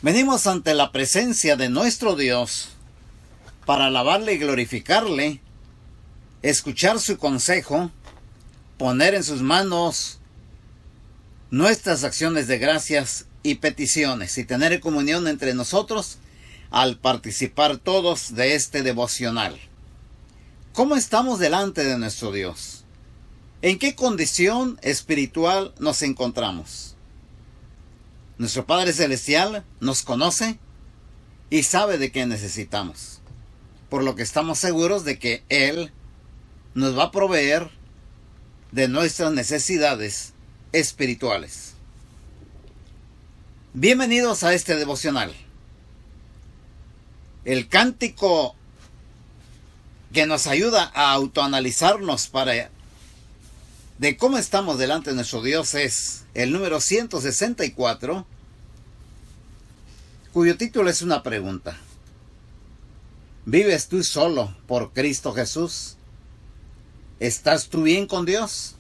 Venimos ante la presencia de nuestro Dios para alabarle y glorificarle, escuchar su consejo, poner en sus manos nuestras acciones de gracias y peticiones y tener comunión entre nosotros al participar todos de este devocional. ¿Cómo estamos delante de nuestro Dios? ¿En qué condición espiritual nos encontramos? Nuestro Padre Celestial nos conoce y sabe de qué necesitamos, por lo que estamos seguros de que Él nos va a proveer de nuestras necesidades espirituales. Bienvenidos a este devocional. El cántico que nos ayuda a autoanalizarnos de cómo estamos delante de nuestro Dios es el número 164, cuyo título es una pregunta. ¿Vives tú solo por Cristo Jesús? ¿Estás tú bien con Dios?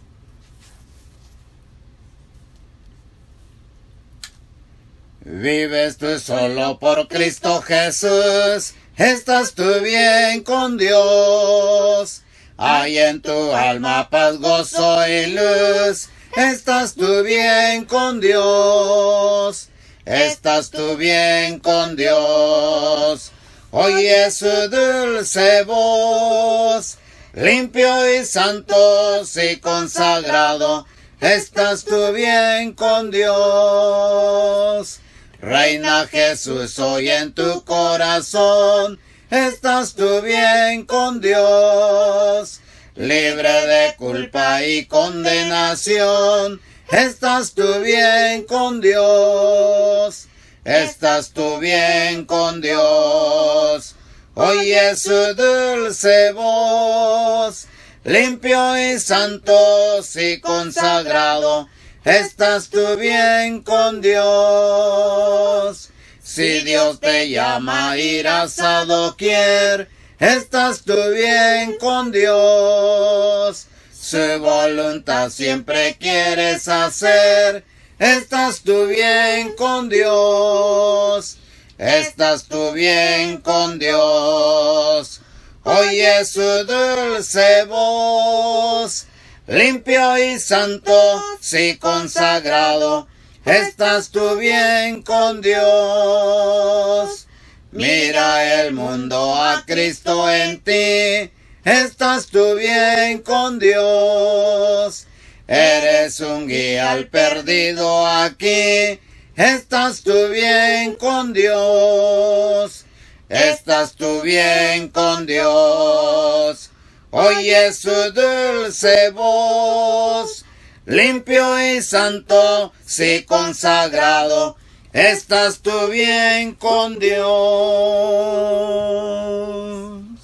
¿Vives tú solo por Cristo Jesús? ¿Estás tú bien con Dios? Hay en tu alma paz, gozo y luz. ¿Estás tú bien con Dios? ¿Estás tú bien con Dios? Oye su dulce voz, limpio y santo y consagrado. ¿Estás tú bien con Dios? Reina Jesús hoy en tu corazón. ¿Estás tú bien con Dios? Libre de culpa y condenación. ¿Estás tú bien con Dios? ¿Estás tú bien con Dios? Oye su dulce voz, limpio y santo y consagrado. ¿Estás tú bien con Dios? Si Dios te llama a ir a doquier, ¿estás tú bien con Dios? Su voluntad siempre quieres hacer. ¿Estás tú bien con Dios? ¿Estás tú bien con Dios? Oye su dulce voz, limpio y santo y consagrado. ¿Estás tú bien con Dios? Mira el mundo a Cristo en ti. ¿Estás tú bien con Dios? Eres un guía al perdido aquí. ¿Estás tú bien con Dios? ¿Estás tú bien con Dios? Oye su dulce voz, limpio y santo y consagrado. ¿Estás tú bien con Dios?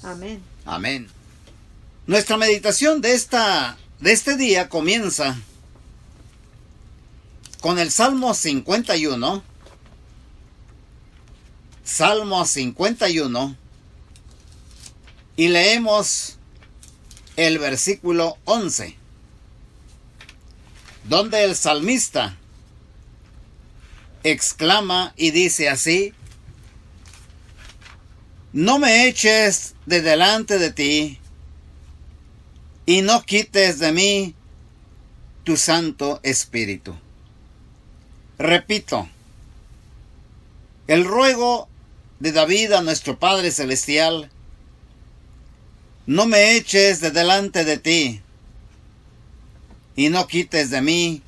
Amén. Amén. Nuestra meditación de este día comienza con el Salmo 51. Salmo 51. Y leemos el versículo 11, donde el salmista exclama y dice así: no me eches de delante de ti, y no quites de mí tu Santo Espíritu. Repito, el ruego de David a nuestro Padre Celestial: no me eches de delante de ti, y no quites de mí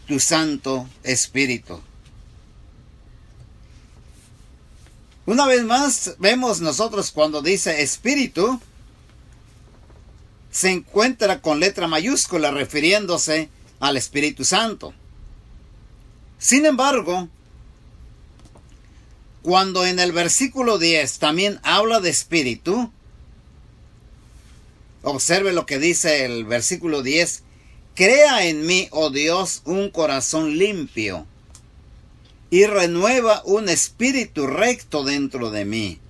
tu Santo Espíritu. Una vez más, vemos nosotros cuando dice Espíritu, se encuentra con letra mayúscula refiriéndose al Espíritu Santo. Sin embargo, cuando en el versículo 10 también habla de Espíritu, observe lo que dice el versículo 10: crea en mí, oh Dios, un corazón limpio, y renueva un espíritu recto dentro de mí.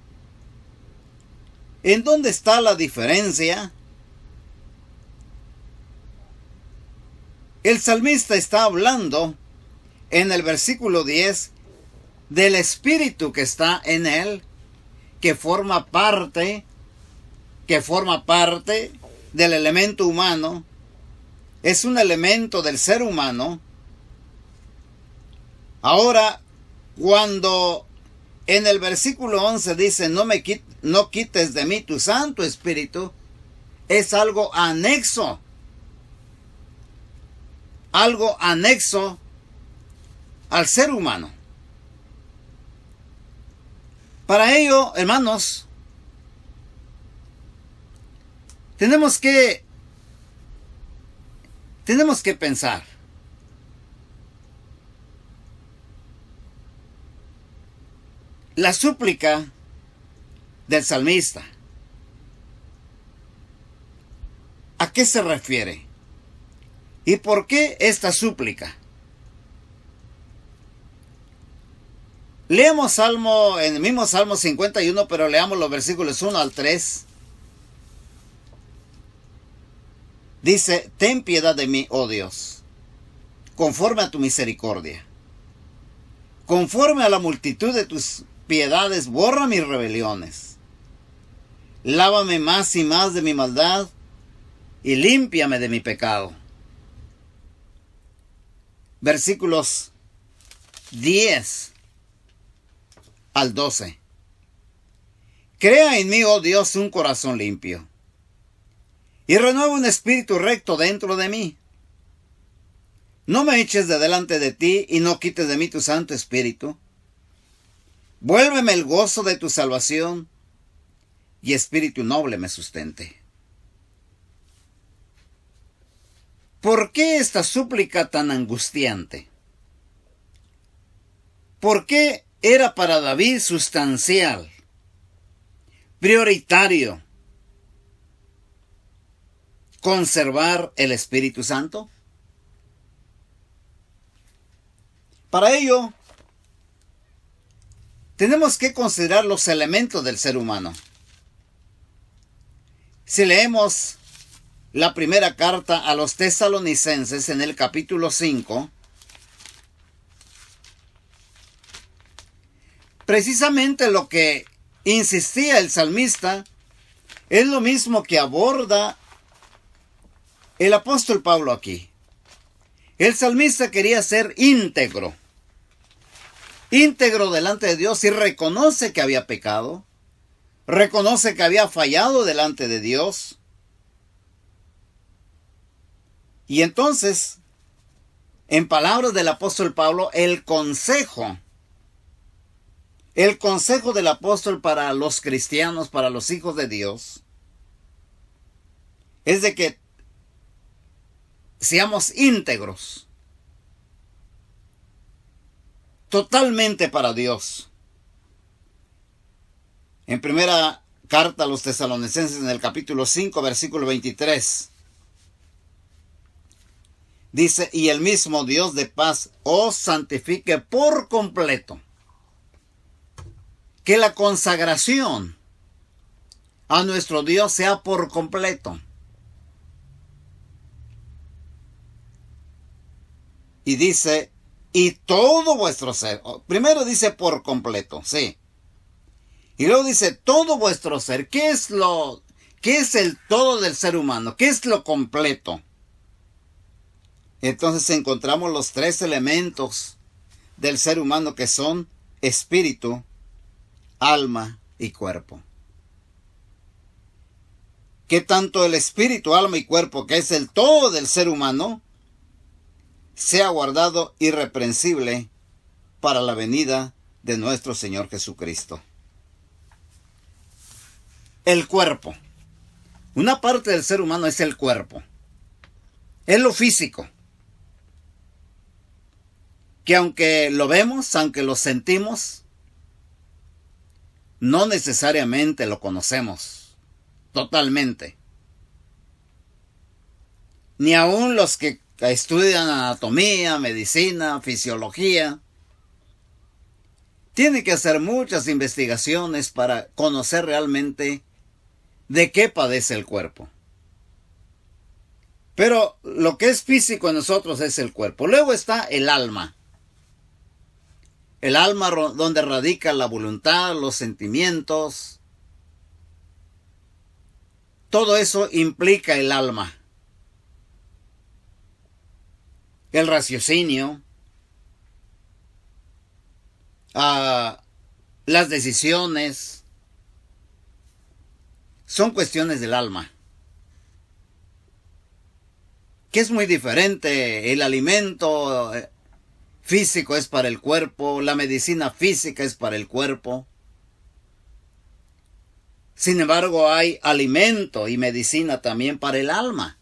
¿En dónde está la diferencia? El salmista está hablando en el versículo 10 del espíritu que está en él, que forma parte del elemento humano, es un elemento del ser humano. Ahora, cuando en el versículo 11 dice, no quites de mí tu Santo Espíritu, es algo anexo al ser humano. Para ello, hermanos, tenemos que pensar. La súplica del salmista, ¿a qué se refiere? ¿Y por qué esta súplica? Leemos en el mismo Salmo 51, pero leamos los versículos 1 al 3. Dice, ten piedad de mí, oh Dios, conforme a tu misericordia. Conforme a la multitud de tus piedades, borra mis rebeliones. Lávame más y más de mi maldad y límpiame de mi pecado. Versículos 10 al 12. Crea en mí, oh Dios, un corazón limpio, y renueva un espíritu recto dentro de mí. No me eches de delante de ti, y no quites de mí tu Santo Espíritu. Vuélveme el gozo de tu salvación, y espíritu noble me sustente. ¿Por qué esta súplica tan angustiante? ¿Por qué era para David sustancial, prioritario, conservar el Espíritu Santo? Para ello, tenemos que considerar los elementos del ser humano. Si leemos la primera carta a los tesalonicenses en el capítulo 5, precisamente lo que insistía el salmista es lo mismo que aborda el apóstol Pablo aquí. El salmista quería ser íntegro delante de Dios, y reconoce que había pecado, reconoce que había fallado delante de Dios. Y entonces, en palabras del apóstol Pablo, el consejo del apóstol para los cristianos, para los hijos de Dios, es de que seamos íntegros, totalmente para Dios. En primera carta a los tesalonicenses, en el capítulo 5, versículo 23, dice, y el mismo Dios de paz os santifique por completo. Que la consagración a nuestro Dios sea por completo. Y dice, y todo vuestro ser. Primero dice por completo, sí. Y luego dice todo vuestro ser. ¿Qué es el todo del ser humano? ¿Qué es lo completo? Entonces encontramos los tres elementos del ser humano, que son espíritu, alma y cuerpo. Que tanto el espíritu, alma y cuerpo, que es el todo del ser humano, sea guardado irreprensible para la venida de nuestro Señor Jesucristo. El cuerpo. Una parte del ser humano es el cuerpo. Es lo físico. Que aunque lo vemos, aunque lo sentimos, no necesariamente lo conocemos totalmente. Ni aun los que estudian anatomía, medicina, fisiología, tienen que hacer muchas investigaciones para conocer realmente de qué padece el cuerpo. Pero lo que es físico en nosotros es el cuerpo. Luego está el alma. el alma donde radica la voluntad, los sentimientos. Todo eso implica el alma. El raciocinio, las decisiones, son cuestiones del alma. Que es muy diferente. El alimento físico es para el cuerpo, la medicina física es para el cuerpo. Sin embargo, hay alimento y medicina también para el alma.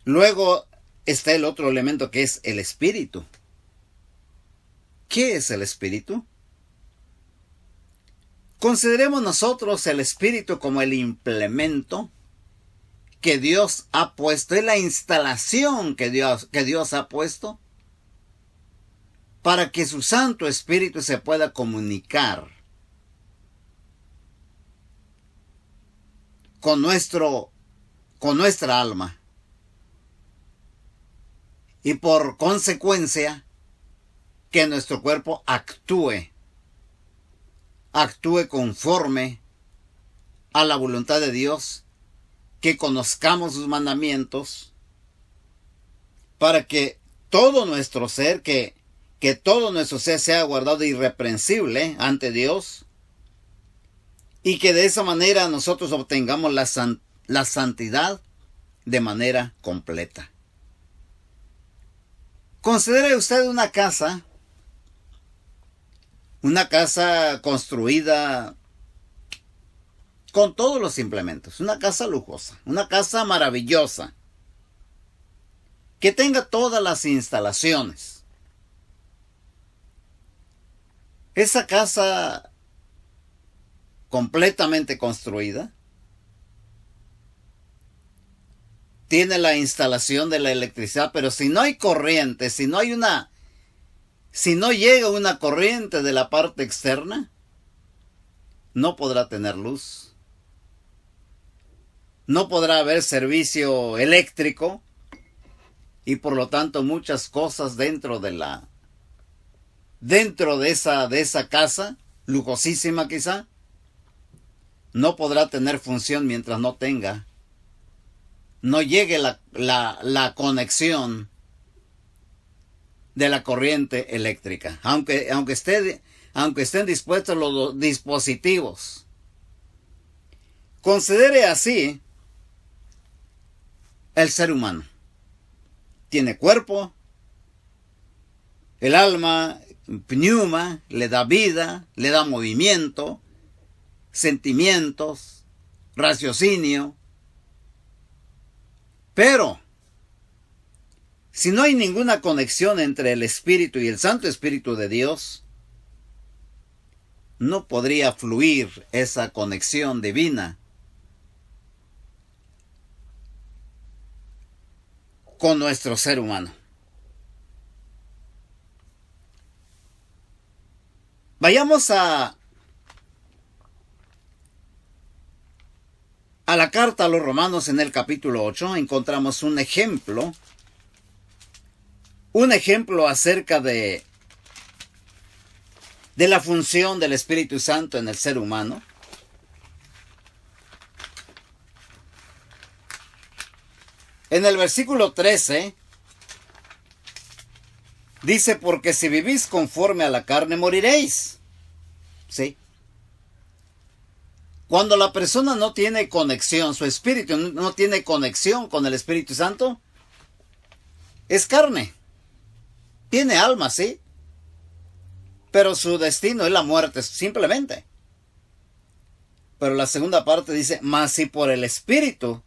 Luego está el otro elemento que es el espíritu. ¿Qué es el espíritu? Consideremos nosotros el espíritu como el implemento que Dios ha puesto, es la instalación que Dios ha puesto para que su Santo Espíritu se pueda comunicar con nuestra alma. Y por consecuencia, que nuestro cuerpo actúe conforme a la voluntad de Dios, que conozcamos sus mandamientos, para que todo nuestro ser, que todo nuestro ser sea guardado irreprensible ante Dios, y que de esa manera nosotros obtengamos la santidad de manera completa. Considere usted una casa construida con todos los implementos, una casa lujosa, una casa maravillosa, que tenga todas las instalaciones. Esa casa completamente construida tiene la instalación de la electricidad, pero si no hay corriente, si no llega una corriente de la parte externa, no podrá tener luz. No podrá haber servicio eléctrico y por lo tanto muchas cosas dentro de esa casa, lujosísima quizá, no podrá tener función mientras no llegue la conexión de la corriente eléctrica, aunque estén dispuestos los dispositivos. Considere así el ser humano. Tiene cuerpo, el alma, pneuma, le da vida, le da movimiento, sentimientos, raciocinio. Pero si no hay ninguna conexión entre el Espíritu y el Santo Espíritu de Dios, no podría fluir esa conexión divina con nuestro ser humano. Vayamos a la carta a los Romanos en el capítulo 8, encontramos un ejemplo acerca de la función del Espíritu Santo en el ser humano. En el versículo 13 dice: porque si vivís conforme a la carne, moriréis. ¿Sí? Cuando la persona no tiene conexión, su espíritu no tiene conexión con el Espíritu Santo, es carne. Tiene alma, sí, pero su destino es la muerte, simplemente. Pero la segunda parte dice: mas si por el Espíritu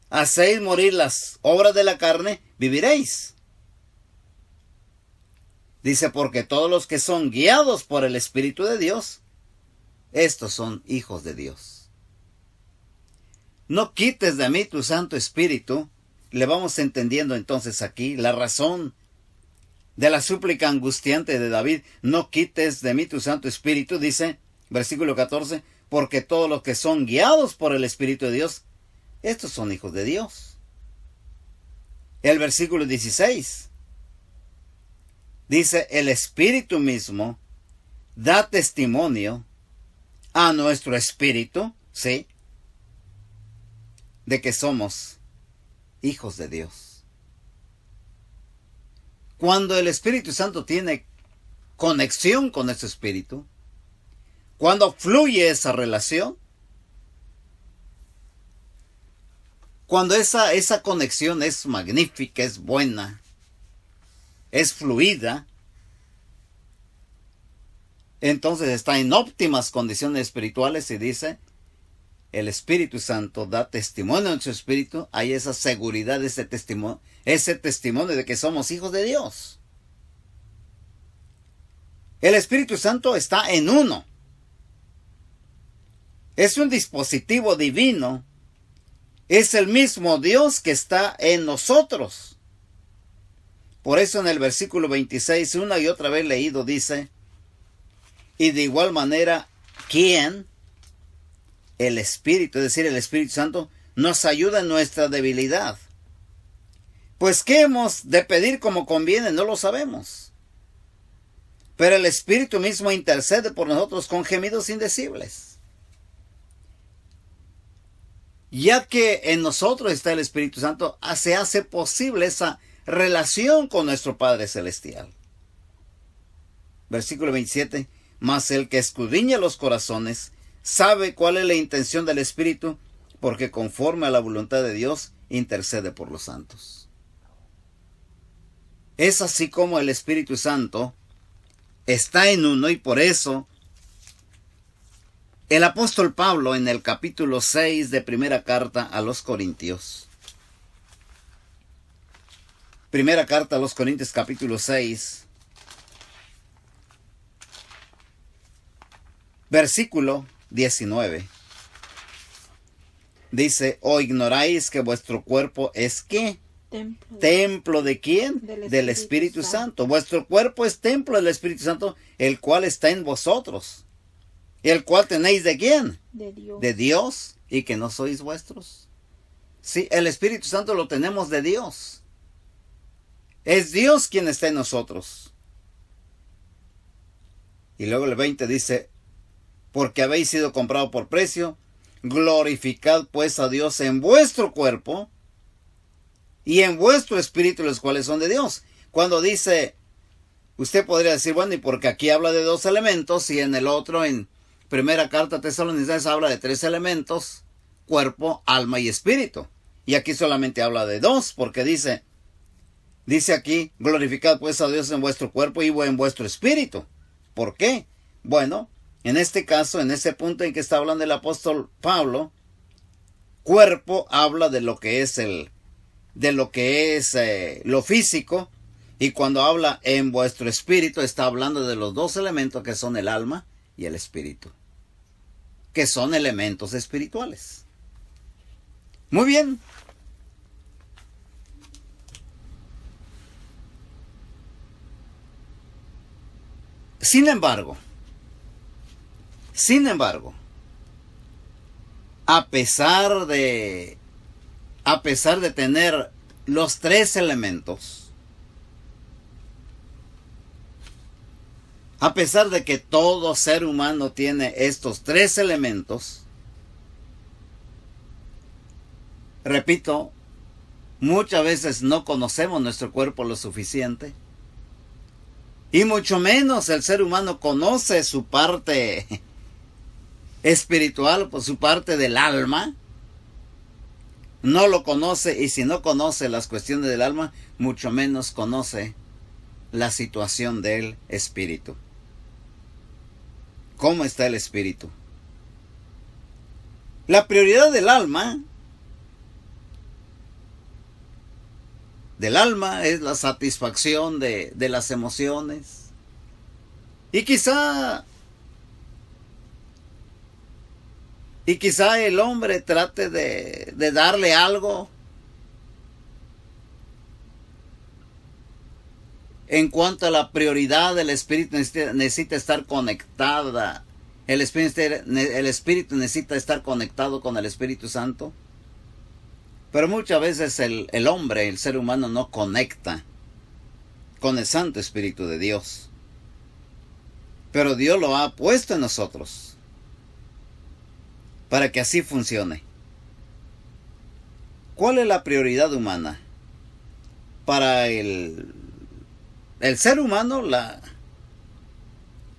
hacéis morir las obras de la carne, viviréis. Dice: porque todos los que son guiados por el Espíritu de Dios, estos son hijos de Dios. No quites de mí tu Santo Espíritu. Le vamos entendiendo entonces aquí la razón de la súplica angustiante de David. No quites de mí tu Santo Espíritu, dice, versículo 14, porque todos los que son guiados por el Espíritu de Dios, estos son hijos de Dios. El versículo 16, Dice, el Espíritu mismo da testimonio a nuestro espíritu, ¿sí?, de que somos hijos de Dios. Cuando el Espíritu Santo tiene conexión con nuestro espíritu, cuando fluye esa relación, cuando esa conexión es magnífica, es buena, es fluida, entonces está en óptimas condiciones espirituales y dice, el Espíritu Santo da testimonio en su espíritu, hay esa seguridad, ese testimonio de que somos hijos de Dios. El Espíritu Santo está en uno. Es un dispositivo divino. Es el mismo Dios que está en nosotros. Por eso en el versículo 26, una y otra vez leído, dice, y de igual manera, ¿quién? El Espíritu, es decir, el Espíritu Santo, nos ayuda en nuestra debilidad. Pues ¿qué hemos de pedir como conviene? No lo sabemos. Pero el Espíritu mismo intercede por nosotros con gemidos indecibles. Ya que en nosotros está el Espíritu Santo, se hace posible esa relación con nuestro Padre Celestial. Versículo 27. Mas el que escudriña los corazones sabe cuál es la intención del Espíritu, porque conforme a la voluntad de Dios intercede por los santos. Es así como el Espíritu Santo está en uno, y por eso el apóstol Pablo en el capítulo 6 de primera carta a los Corintios, primera carta a los Corintios capítulo 6, versículo 19, dice, ¿o ignoráis que vuestro cuerpo es qué? ¿Templo de quién? Del Espíritu Santo. Vuestro cuerpo es templo del Espíritu Santo, el cual está en vosotros. ¿El cual tenéis de quién? De Dios. De Dios, y que no sois vuestros. Sí, el Espíritu Santo lo tenemos de Dios. Es Dios quien está en nosotros. Y luego el 20 dice, porque habéis sido comprado por precio, glorificad pues a Dios en vuestro cuerpo y en vuestro espíritu, los cuales son de Dios. Cuando dice, usted podría decir, bueno, y porque aquí habla de 2 elementos y en el otro, en primera carta a Tesalonicenses, habla de 3 elementos, cuerpo, alma y espíritu. Y aquí solamente habla de 2, porque dice aquí, glorificad pues a Dios en vuestro cuerpo y en vuestro espíritu. ¿Por qué? Bueno, en este caso, en ese punto en que está hablando el apóstol Pablo, cuerpo habla de lo que es lo físico, y cuando habla en vuestro espíritu está hablando de los 2 elementos que son el alma y el espíritu, que son elementos espirituales. Muy bien. Sin embargo, a pesar de tener los 3 elementos, a pesar de que todo ser humano tiene estos 3 elementos, repito, muchas veces no conocemos nuestro cuerpo lo suficiente, y mucho menos el ser humano conoce su parte espiritual, pues su parte del alma. No lo conoce, y si no conoce las cuestiones del alma, mucho menos conoce la situación del espíritu. ¿Cómo está el espíritu? La prioridad del alma es la satisfacción de las emociones. Y quizá el hombre trate de darle algo en cuanto a la prioridad del espíritu. Necesita estar conectada. El espíritu necesita estar conectado con el Espíritu Santo. Pero muchas veces el hombre, el ser humano, no conecta con el Santo Espíritu de Dios. Pero Dios lo ha puesto en nosotros para que así funcione. ¿Cuál es la prioridad humana? Para el ser humano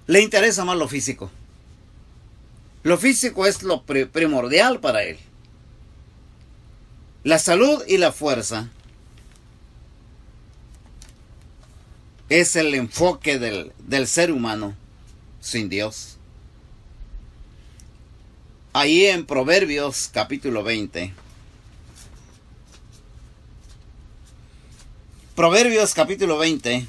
le interesa más lo físico. Lo físico es lo primordial para él. La salud y la fuerza es el enfoque del ser humano sin Dios. Ahí en Proverbios capítulo 20. Proverbios capítulo 20.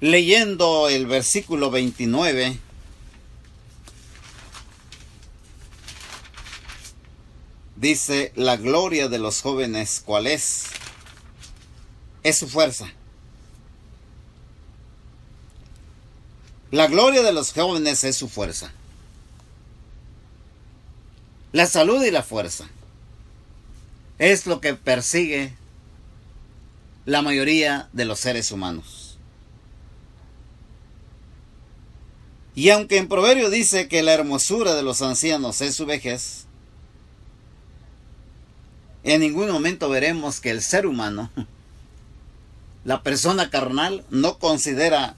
Leyendo el versículo 29. Dice, la gloria de los jóvenes, ¿cuál es? Es su fuerza. La gloria de los jóvenes es su fuerza. La salud y la fuerza es lo que persigue la mayoría de los seres humanos. Y aunque en Proverbio dice que la hermosura de los ancianos es su vejez, en ningún momento veremos que el ser humano, la persona carnal, no considera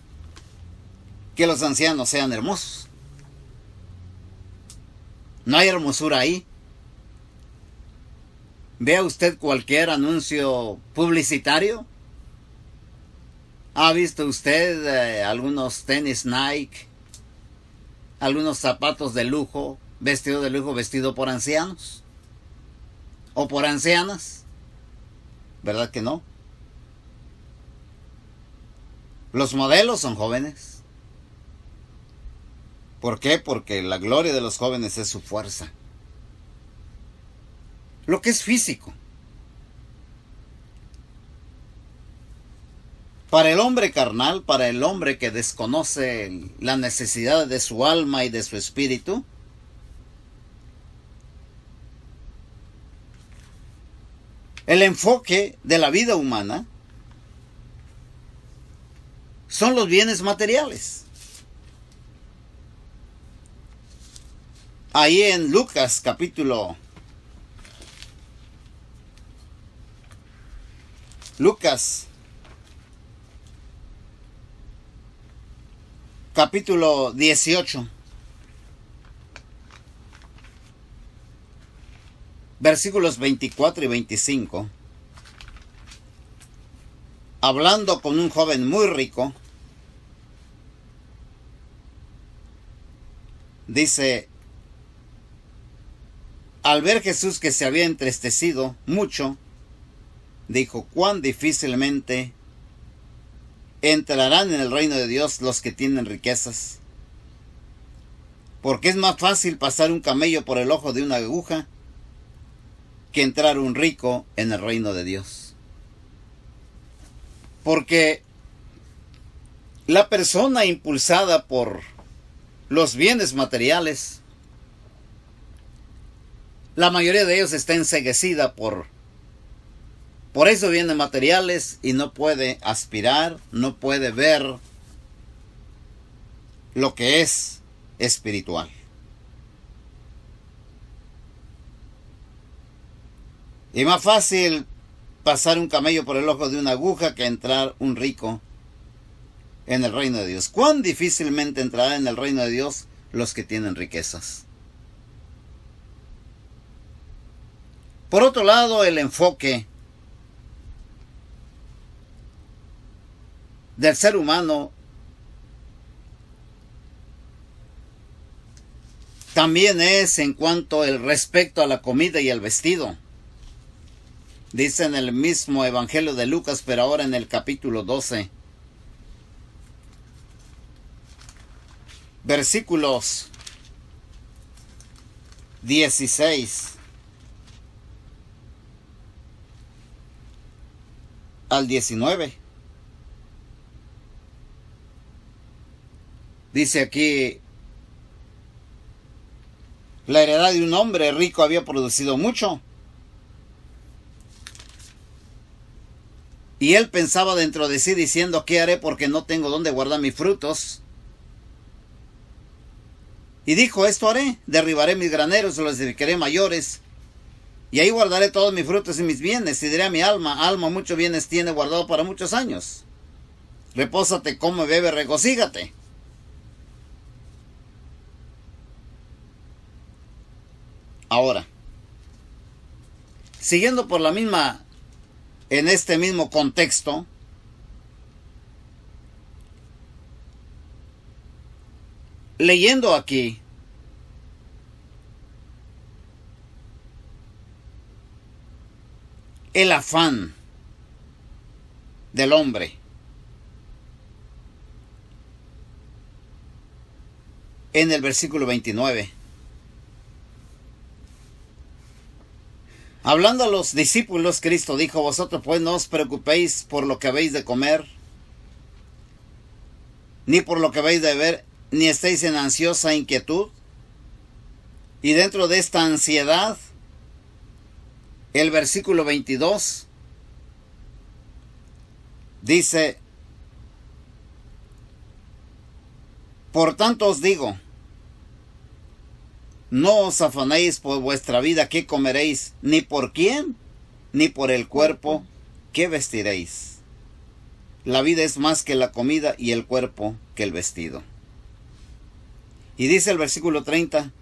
que los ancianos sean hermosos. No hay hermosura ahí. Vea usted cualquier anuncio publicitario. ¿Ha visto usted algunos tenis Nike, algunos zapatos de lujo, vestido por ancianos o por ancianas? ¿Verdad que no? Los modelos son jóvenes. ¿Por qué? Porque la gloria de los jóvenes es su fuerza. Lo que es físico. Para el hombre carnal, para el hombre que desconoce la necesidad de su alma y de su espíritu, el enfoque de la vida humana son los bienes materiales. Ahí en Lucas capítulo capítulo 18, versículos 24 y 25, hablando con un joven muy rico, dice, al ver Jesús que se había entristecido mucho, dijo, cuán difícilmente entrarán en el reino de Dios los que tienen riquezas. Porque es más fácil pasar un camello por el ojo de una aguja que entrar un rico en el reino de Dios. Porque la persona impulsada por los bienes materiales, la mayoría de ellos está enceguecida por esos bienes materiales y no puede aspirar, no puede ver lo que es espiritual. Y más fácil pasar un camello por el ojo de una aguja que entrar un rico en el reino de Dios. ¿Cuán difícilmente entrará en el reino de Dios los que tienen riquezas? Por otro lado, el enfoque del ser humano también es en cuanto al respecto a la comida y el vestido. Dice en el mismo Evangelio de Lucas, pero ahora en el capítulo 12, versículos 16 al 19. Dice aquí, la heredad de un hombre rico había producido mucho. Y él pensaba dentro de sí diciendo, ¿qué haré porque no tengo dónde guardar mis frutos? Y dijo, esto haré, derribaré mis graneros, los edificaré mayores, y ahí guardaré todos mis frutos y mis bienes, y diré a mi alma, alma, muchos bienes tiene guardado para muchos años. Repósate, come, bebe, regocígate. Ahora, siguiendo por la misma, en este mismo contexto, leyendo aquí, el afán del hombre, en el versículo 29, hablando a los discípulos, Cristo dijo, vosotros pues no os preocupéis por lo que habéis de comer, ni por lo que habéis de beber, ni estéis en ansiosa inquietud. Y dentro de esta ansiedad, el versículo 22 dice, por tanto os digo, no os afanéis por vuestra vida qué comeréis, ni por quién, ni por el cuerpo qué vestiréis. La vida es más que la comida y el cuerpo que el vestido. Y dice el versículo 30,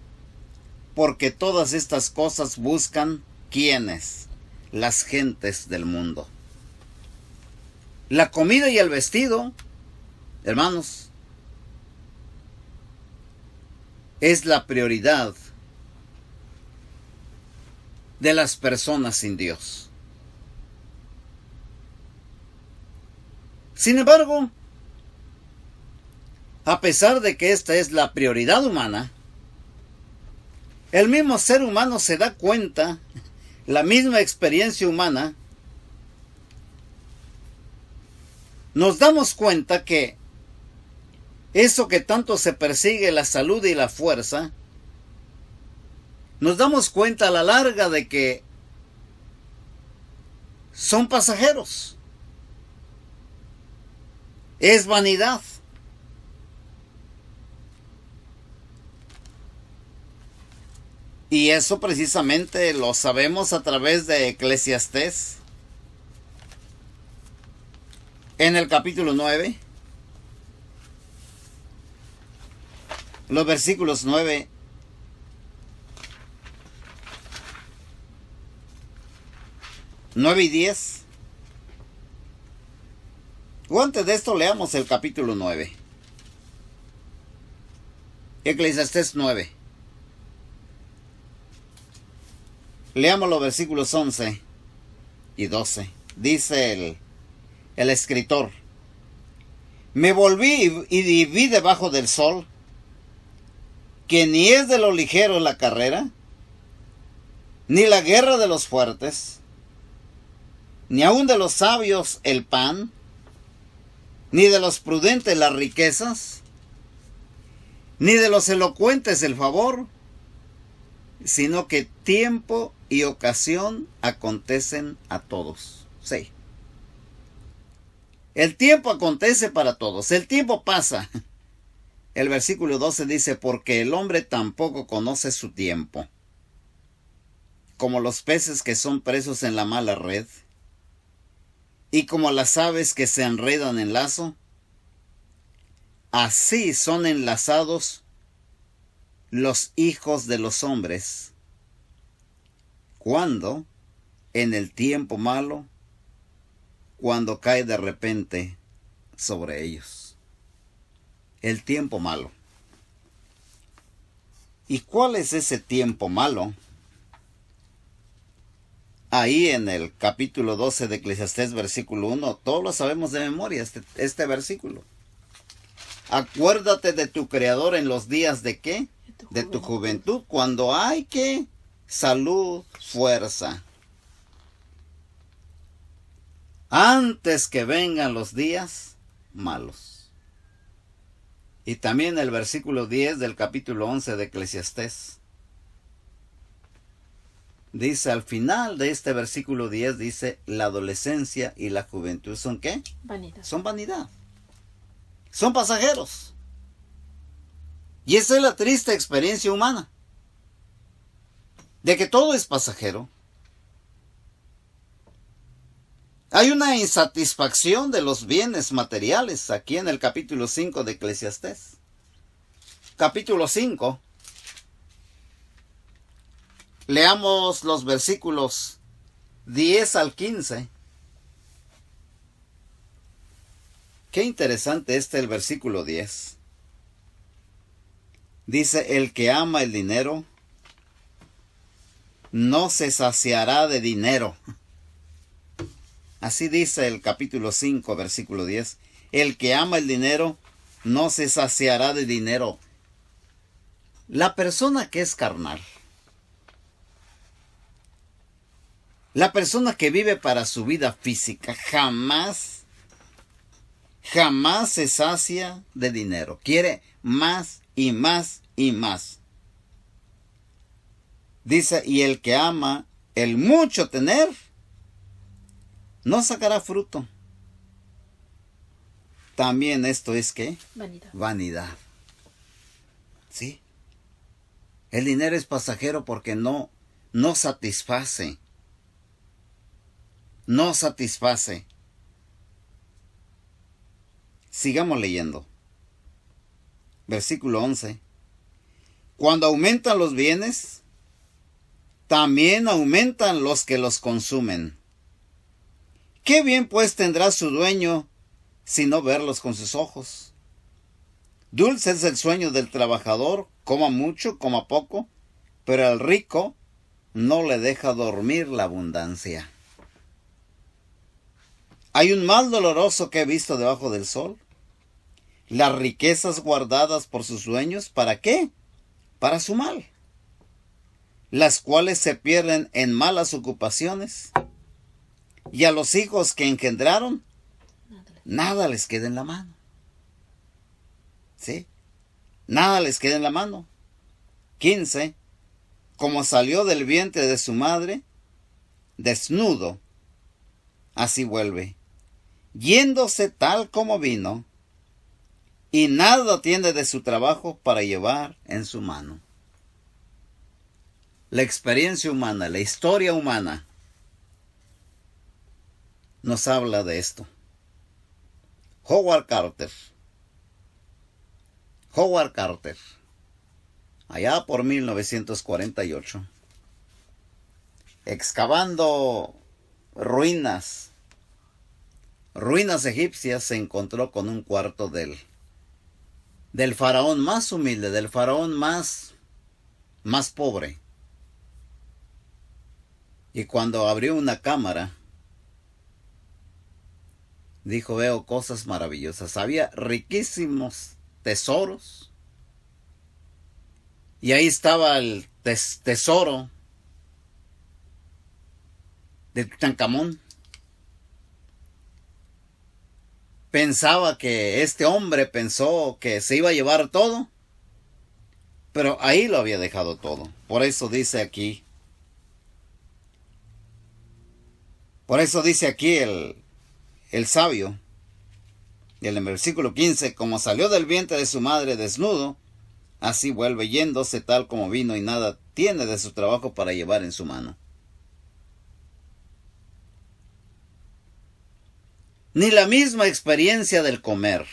porque todas estas cosas buscan, ¿quiénes? Las gentes del mundo. La comida y el vestido, hermanos, es la prioridad de las personas sin Dios. Sin embargo, a pesar de que esta es la prioridad humana, el mismo ser humano se da cuenta, la misma experiencia humana, nos damos cuenta que eso que tanto se persigue, la salud y la fuerza, nos damos cuenta a la larga de que son pasajeros. Es vanidad. Y eso precisamente lo sabemos a través de Eclesiastés. En el capítulo 9, los versículos 9 y 10. O antes de esto leamos el capítulo 9. Eclesiastés 9. Leamos los versículos 11 y 12. Dice el escritor, me volví y vi debajo del sol que ni es de lo ligero la carrera, ni la guerra de los fuertes, ni aun de los sabios el pan, ni de los prudentes las riquezas, ni de los elocuentes el favor, sino que tiempo y ocasión acontecen a todos. Sí. El tiempo acontece para todos. El tiempo pasa. El versículo 12 dice, porque el hombre tampoco conoce su tiempo, como los peces que son presos en la mala red, y como las aves que se enredan en lazo, así son enlazados los hijos de los hombres, cuando, en el tiempo malo, cuando cae de repente sobre ellos. El tiempo malo. ¿Y cuál es ese tiempo malo? Ahí en el capítulo 12 de Eclesiastés, versículo 1, todos lo sabemos de memoria, este versículo. Acuérdate de tu Creador en los días de ¿qué? De tu juventud, cuando hay ¿qué? Salud, fuerza. Antes que vengan los días malos. Y también el versículo 10 del capítulo 11 de Eclesiastés. Dice al final de este versículo 10, dice, la adolescencia y la juventud, ¿son qué? Vanidad. Son vanidad. Son pasajeros. Y esa es la triste experiencia humana, de que todo es pasajero. Hay una insatisfacción de los bienes materiales aquí en el capítulo 5 de Eclesiastés. Capítulo 5. Leamos los versículos 10 al 15. Qué interesante el versículo 10. Dice, el que ama el dinero no se saciará de dinero. Así dice el capítulo 5, versículo 10. El que ama el dinero no se saciará de dinero. La persona que es carnal, la persona que vive para su vida física, jamás se sacia de dinero. Quiere más y más y más. Dice, y el que ama el mucho tener, no sacará fruto. También esto es ¿qué? Vanidad. Vanidad. ¿Sí? El dinero es pasajero porque no satisface. No satisface. Sigamos leyendo. Versículo 11. Cuando aumentan los bienes, también aumentan los que los consumen. ¿Qué bien pues tendrá su dueño si no verlos con sus ojos? Dulce es el sueño del trabajador, coma mucho, coma poco, pero al rico no le deja dormir la abundancia. Hay un mal doloroso que he visto debajo del sol. Las riquezas guardadas por sus dueños, ¿para qué? Para su mal. Las cuales se pierden en malas ocupaciones. Y a los hijos que engendraron, nada les queda en la mano. ¿Sí? Nada les queda en la mano. 15. Como salió del vientre de su madre, desnudo, así vuelve, yéndose tal como vino, y nada tiene de su trabajo para llevar en su mano. La experiencia humana, la historia humana, nos habla de esto. Howard Carter, allá por 1948, excavando ruinas egipcias, se encontró con un cuarto del faraón más humilde, del faraón más pobre. Y cuando abrió una cámara, dijo, veo cosas maravillosas. Había riquísimos tesoros. Y ahí estaba el tesoro de Tutankamón. Pensaba que este hombre pensó que se iba a llevar todo, pero ahí lo había dejado todo. Por eso dice aquí el sabio, en el versículo 15, como salió del vientre de su madre desnudo, así vuelve yéndose tal como vino y nada tiene de su trabajo para llevar en su mano. Ni la misma experiencia del comer.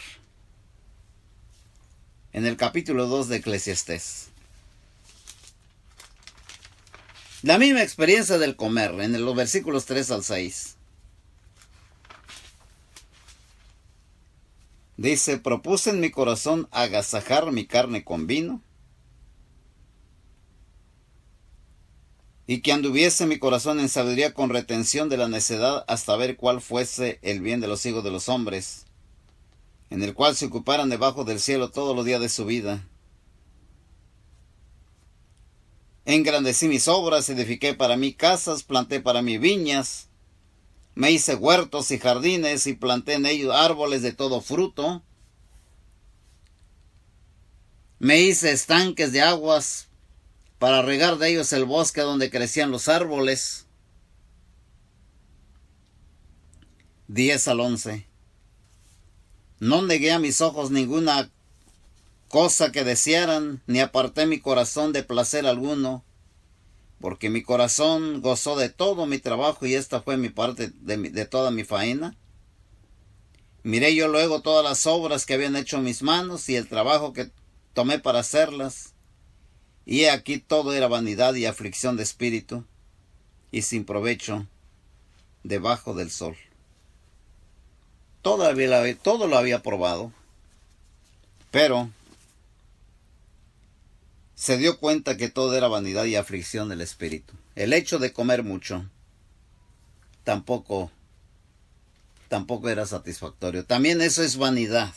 En el capítulo 2 de Eclesiastés. La misma experiencia del comer, en los versículos 3 al 6. Dice, propuse en mi corazón agasajar mi carne con vino, y que anduviese mi corazón en sabiduría con retención de la necedad hasta ver cuál fuese el bien de los hijos de los hombres, en el cual se ocuparan debajo del cielo todos los días de su vida. Engrandecí mis obras, edifiqué para mí casas, planté para mí viñas, me hice huertos y jardines y planté en ellos árboles de todo fruto. Me hice estanques de aguas para regar de ellos el bosque donde crecían los árboles. 10-11. No negué a mis ojos ninguna cosa que desearan, ni aparté mi corazón de placer alguno, porque mi corazón gozó de todo mi trabajo y esta fue mi parte de toda mi faena. Miré yo luego todas las obras que habían hecho mis manos y el trabajo que tomé para hacerlas, y he aquí todo era vanidad y aflicción de espíritu, y sin provecho debajo del sol. Todo lo había probado, pero se dio cuenta que todo era vanidad y aflicción del espíritu. El hecho de comer mucho tampoco era satisfactorio. También eso es vanidad.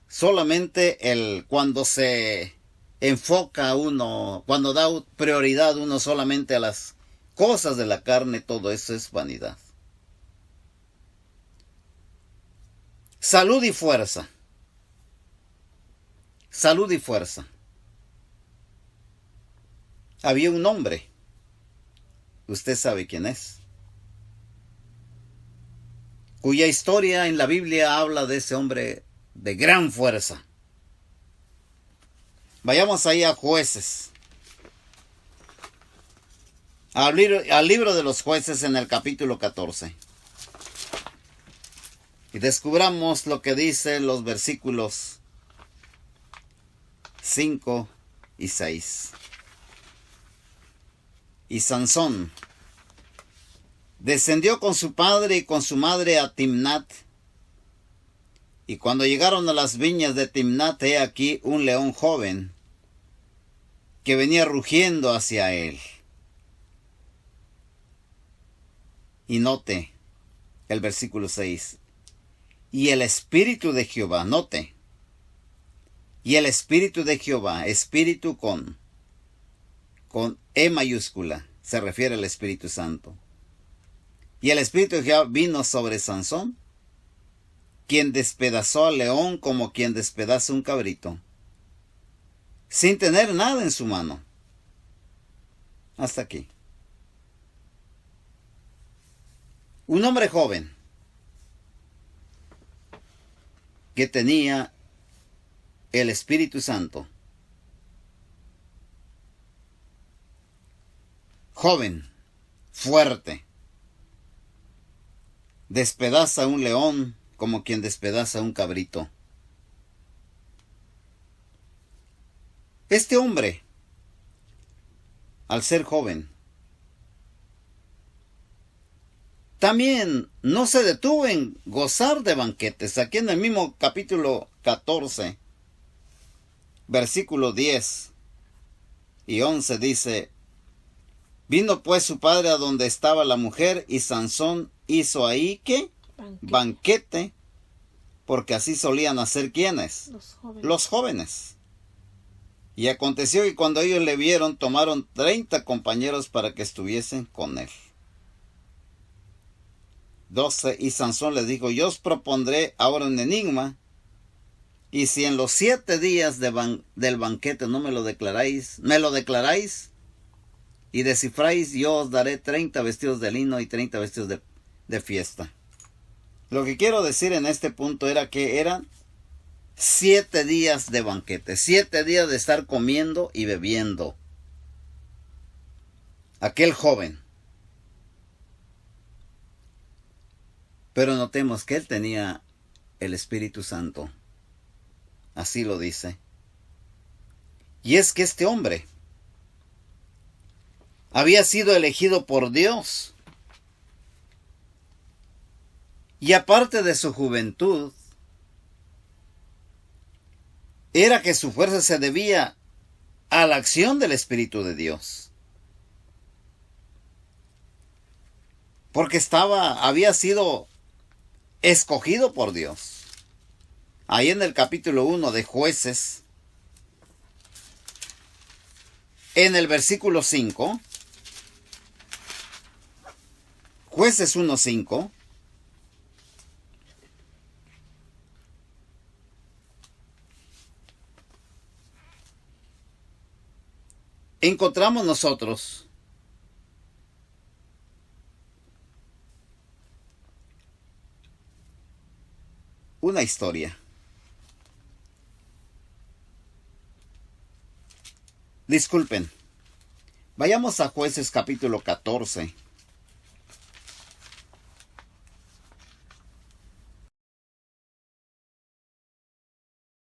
Solamente cuando se enfoca uno, cuando da prioridad uno solamente a las cosas de la carne, todo eso es vanidad. Salud y fuerza. Salud y fuerza. Había un hombre, usted sabe quién es, cuya historia en la Biblia habla de ese hombre de gran fuerza. Vayamos ahí a Jueces, al libro de los Jueces en el capítulo 14. Y descubramos lo que dicen los versículos 5 y 6. Y Sansón descendió con su padre y con su madre a Timnat. Y cuando llegaron a las viñas de Timnat, he aquí un león joven que venía rugiendo hacia él. Y note el versículo 6. Y el Espíritu de Jehová, note. Y el Espíritu de Jehová, espíritu con E mayúscula, se refiere al Espíritu Santo. Y el Espíritu de Jehová vino sobre Sansón, quien despedazó al león como quien despedaza un cabrito, sin tener nada en su mano. Hasta aquí. Un hombre joven que tenía el Espíritu Santo. Joven, fuerte, despedaza un león como quien despedaza un cabrito. Este hombre, al ser joven, también no se detuvo en gozar de banquetes. Aquí en el mismo capítulo 14, versículo 10 y 11 dice: vino pues su padre a donde estaba la mujer, y Sansón hizo ahí, ¿qué? Banquete, porque así solían hacer, ¿quiénes? Los jóvenes. Y aconteció que cuando ellos le vieron, tomaron 30 compañeros para que estuviesen con él. 12. Y Sansón les dijo: yo os propondré ahora un enigma, y si en los 7 días del banquete no me lo declaráis y descifráis, yo os daré 30 vestidos de lino y 30 vestidos de fiesta. Lo que quiero decir en este punto era que eran 7 días de banquete, 7 días de estar comiendo y bebiendo. Aquel joven. Pero notemos que él tenía el Espíritu Santo. Así lo dice. Y es que este hombre había sido elegido por Dios. Y aparte de su juventud, era que su fuerza se debía a la acción del Espíritu de Dios. Porque había sido escogido por Dios. Ahí en el capítulo 1 de Jueces, en el versículo 5, Jueces 1:5, encontramos nosotros una historia. Disculpen. Vayamos a Jueces capítulo 14.